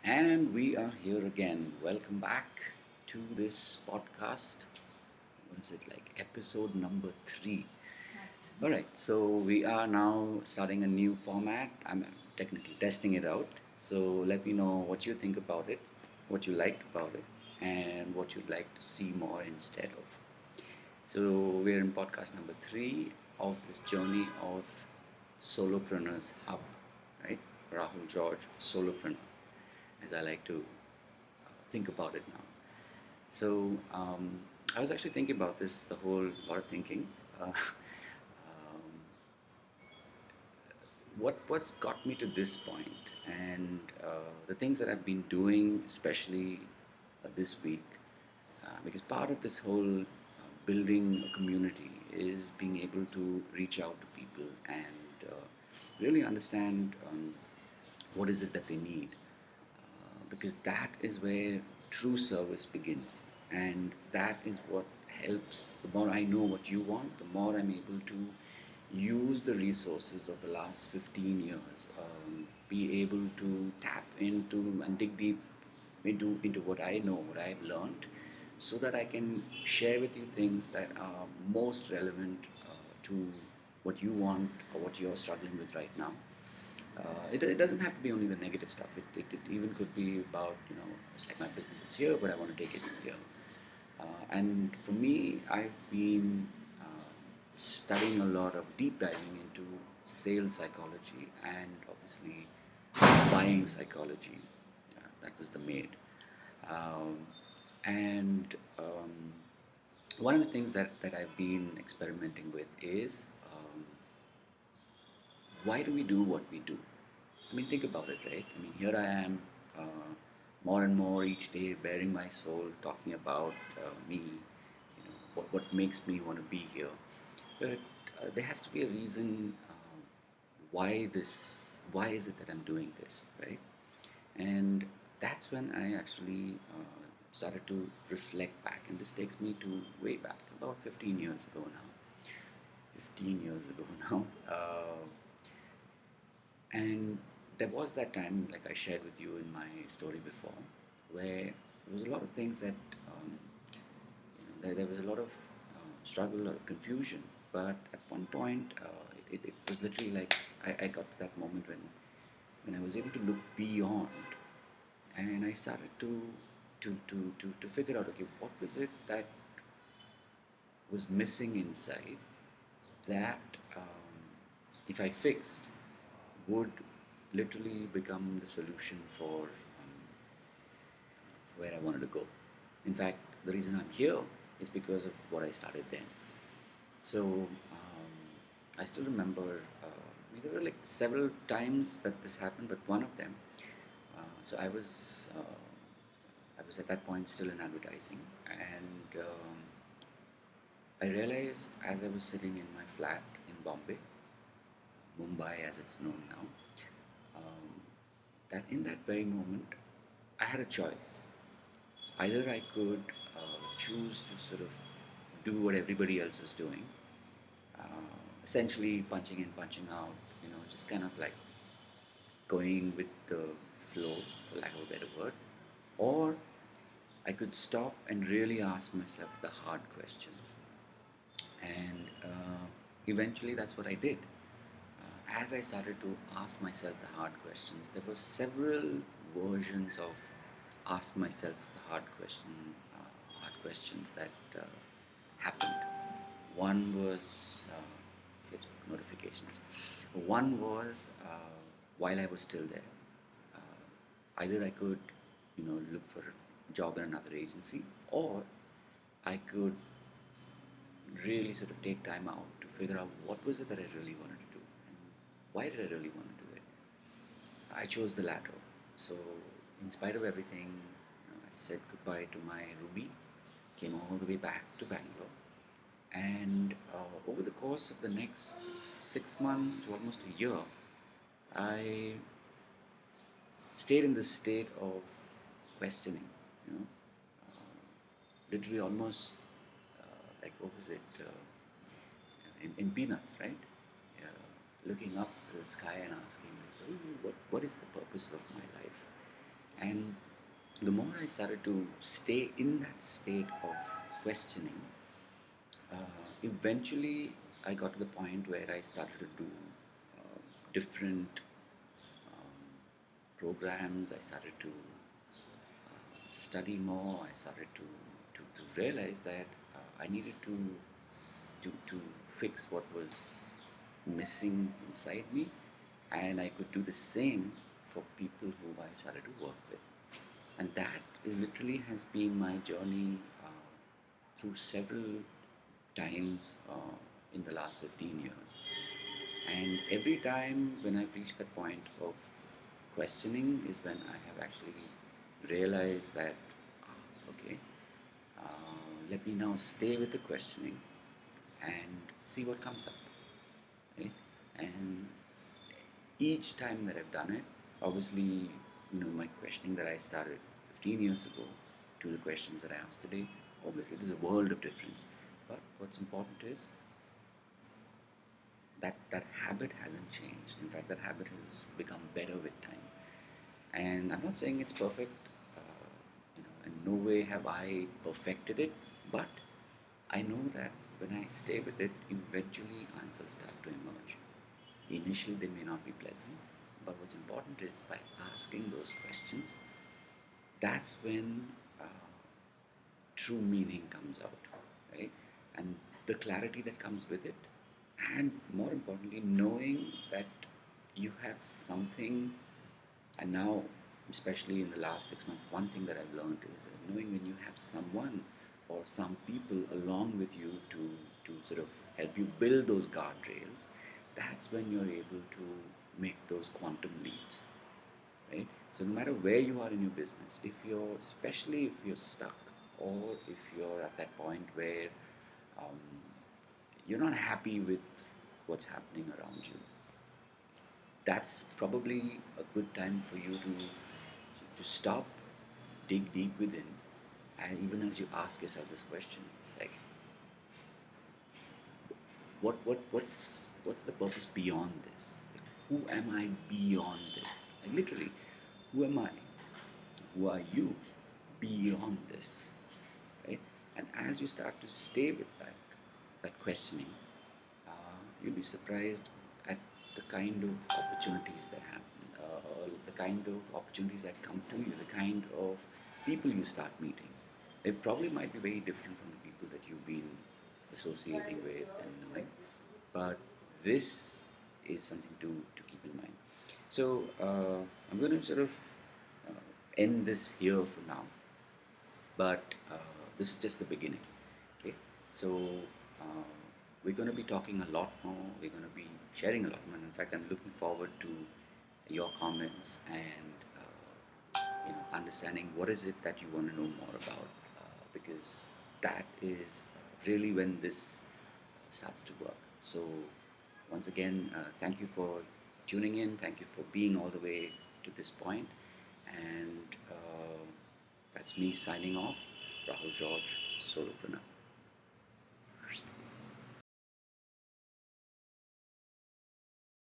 And we are here again. Welcome back to this podcast. What is it like? Episode number 3. All right, so we are now starting a new format. I'm technically testing it out. So let me know what you think about it, what you liked about it, and what you'd like to see more instead of. So we're in podcast number 3 of this journey of Solopreneurs Hub, right? Rahul George, Solopreneur, as I like to think about it now. So I was actually thinking about this, the whole lot of thinking. What's got me to this point, and the things that I've been doing, especially this week, because part of this whole building a community is being able to reach out to people and really understand what is it that they need, because that is where true service begins, and that is what helps. The more I know what you want, the more I'm able to use the resources of the last 15 years, be able to tap into and dig deep into what I know, what I've learned, so that I can share with you things that are most relevant to what you want or what you're struggling with right now. It doesn't have to be only the negative stuff. It even could be about, it's like my business is here, but I want to take it here. And for me, I've been studying a lot of deep diving into sales psychology and obviously buying psychology. That was the maid. Um, and one of the things that I've been experimenting with is why do we do what we do? I mean, think about it, right? I mean, here I am, more and more each day, bearing my soul, talking about me, what makes me want to be here. But there has to be a reason why is it that I'm doing this, right? And that's when I actually started to reflect back, and this takes me to way back, about 15 years ago now. 15 years ago now. And there was that time, like I shared with you in my story before, where there was a lot of things that, there was a lot of struggle, a lot of confusion. But at one point, it was literally like I got to that moment when I was able to look beyond, and I started to figure out, okay, what was it that was missing inside that, if I fixed, would literally become the solution for where I wanted to go. In fact, the reason I'm here is because of what I started then. So I still remember, there were like several times that this happened, but one of them. So I was at that point still in advertising, and I realized as I was sitting in my flat in Bombay, Mumbai as it's known now, um, that in that very moment I had a choice. Either I could choose to sort of do what everybody else is doing, essentially punching in, punching out, just kind of like going with the flow, for lack of a better word, or I could stop and really ask myself the hard questions. And eventually that's what I did. As I started to ask myself the hard questions, there were several versions of ask myself the hard questions that happened. One was Facebook notifications. One was while I was still there. Either I could, look for a job in another agency, or I could really sort of take time out to figure out what was it that I really wanted to do and why did I really want to do it. I chose the latter. So, in spite of everything, I said goodbye to my Ruby, came all the way back to Bangalore, and over the course of the next 6 months to almost a year, I stayed in this state of questioning, you know, literally almost like what was it in Peanuts, right? Looking up to the sky and asking, like, "Ooh, what is the purpose of my life?" And the more I started to stay in that state of questioning, eventually I got to the point where I started to do different um, programs. I started to study more. I started to realize that I needed to fix what was missing inside me, and I could do the same for people who I started to work with. And that is literally has been my journey through several times in the last 15 years. And every time when I've reached that point of questioning is when I have actually realized that, okay, let me now stay with the questioning and see what comes up. Right? And each time that I've done it, obviously, my questioning that I started 15 years ago to the questions that I ask today, obviously there's a world of difference. But what's important is that habit hasn't changed. In fact, that habit has become better with time. And I'm not saying it's perfect. In no way have I perfected it, but I know that when I stay with it, eventually answers start to emerge. Initially, they may not be pleasant, but what's important is by asking those questions, that's when uh, true meaning comes out, right? And the clarity that comes with it, and more importantly, knowing that you have something. And now, especially in the last 6 months, one thing that I've learned is that knowing when you have someone or some people along with you to sort of help you build those guardrails, that's when you're able to make those quantum leaps, right? So no matter where you are in your business, especially if you're stuck, or if you're at that point where um, you're not happy with what's happening around you, that's probably a good time for you to stop, dig deep within, and even as you ask yourself this question, it's like, what's the purpose beyond this? Like, who am I beyond this? Like literally, who am I? Who are you beyond this? Right? And as you start to stay with that questioning, you'll be surprised at the kind of opportunities that happen, the kind of opportunities that come to you, the kind of people you start meeting. They probably might be very different from the people that you've been associating with and knowing, but this is something to keep in mind. So I'm going to sort of end this here for now, but this is just the beginning. Okay, so uh, we're going to be talking a lot more. We're going to be sharing a lot more. In fact, I'm looking forward to your comments and understanding what is it that you want to know more about, because that is really when this starts to work. So once again, thank you for tuning in. Thank you for being all the way to this point. And that's me signing off. Rahul George, Solopreneur.